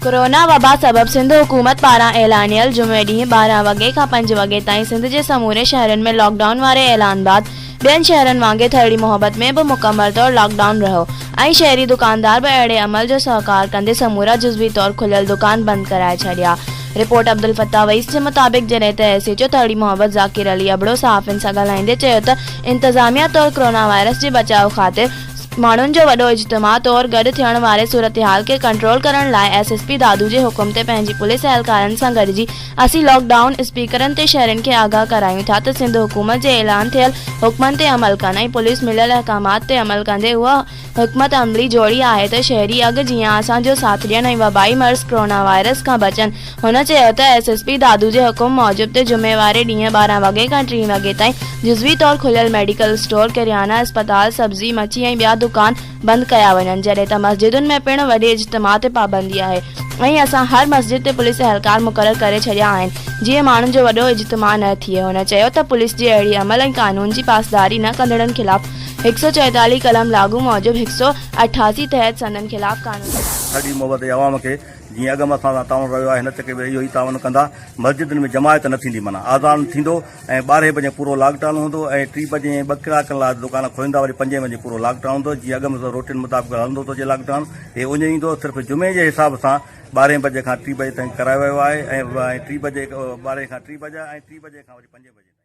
Corona وبا سبب سنڌ حڪومت پاران اعلانيل جمعي ڏينهن 12 وڳي کان 5 وڳي تائين سنڌ جي سموري شهرن ۾ لॉकडाउन वारे اعلان بعد ॿियनि शहरनि वांगुरु ٿرڙي محبت में बि मुकमल तौर लॉकडाउन रहियो ऐं शहरी दुकानदार बि अहिड़े अमल जो सहकार कंदे समूरा जज़वी तौर खुलियल दुकान बंदि कराए छॾिया। रिपोर्ट अब्दुल फत्ता वईस जे मुताबिक़ जॾहिं त एसएचओ ٿرڙي محبت ज़ाकिर अली अबड़ो सहाफ़ियुनि सां ॻाल्हाईंदे चयो त इंतज़ामिया तौर कोरोना वायरस जे बचाव ख़ातिर माण्हुनि जो वॾो इज्तिमा तौर गॾु थियण वारे सूरतहाल खे कंट्रोल करण लाइ एसएसपी दादू जे हुकुम ते पंहिंजी पुलिस एहलकारनि सां गॾिजी असीं लॉकडाउन स्पीकरनि ते शहरनि खे आगाह करायूं था त सिंध हुकूमत जे ऐलान थियल हुकमनि ते अमल कनि ऐं पुलिस मिलियल अहकामात ते अमल कंदे उहा हिकमत अमली जोड़ी आहे त शहरी अॻु जीअं असांजो साथ ॾियनि ऐं वबाई मर्ज़ कोरोना वायरस खां बचनि। हुन चयो त एसएसपी दादू जे हुकुम मूजिबि ते जुमे वारे ॾींहुं 12 वॻे खां 3 वॻे ताईं जज़वी तौर खुलियल मेडिकल स्टोर किरियाना अस्पताल सब्जी मच्छी ऐं ॿिया दुकान बंदि कया वञनि जॾहिं त मस्जिदुनि में पिणु वॾे इज्तिमा ते पाबंदी आहे ऐं असां हर मस्जिद ते पुलिस एहलकार मुक़ररु करे छॾिया आहिनि जीअं माण्हुनि जो वॾो इज्तिमा न थिए। हुन चयो त पुलिस जी अहिड़ी अमल ऐं कानून जी पासदारी न कंदड़नि ख़िलाफ़ 144 कलम लागू मूजिबि 188 तहत संदन ख़िलाफ़ कानून ॾाढी मोहबत आवाम खे जीअं अॻु असां सां तावन रहियो आहे हिन चके में इहो ई तावन कंदा। मस्जिदुनि में जमायत न थींदी माना आज़ान थींदो ऐं 12 बजे पूरो लॉकडाउन हूंदो ऐं 3 बजे 2 कलाकनि लाइ दुकान खोलींदा वरी 5 बजे पूरो लॉकडाउन हूंदो जीअं अॻु में रोटियुनि मुताबिक़ हलंदो थो अचे लॉकडाउन हे उन ईंदो सिर्फ़ु जुमे जे हिसाब सां 12 बजे खां 3 बजे ताईं करायो वियो आहे ऐं 3 बजे 12 खां 3 बजे ऐं 3 बजे खां वरी 5 बजे।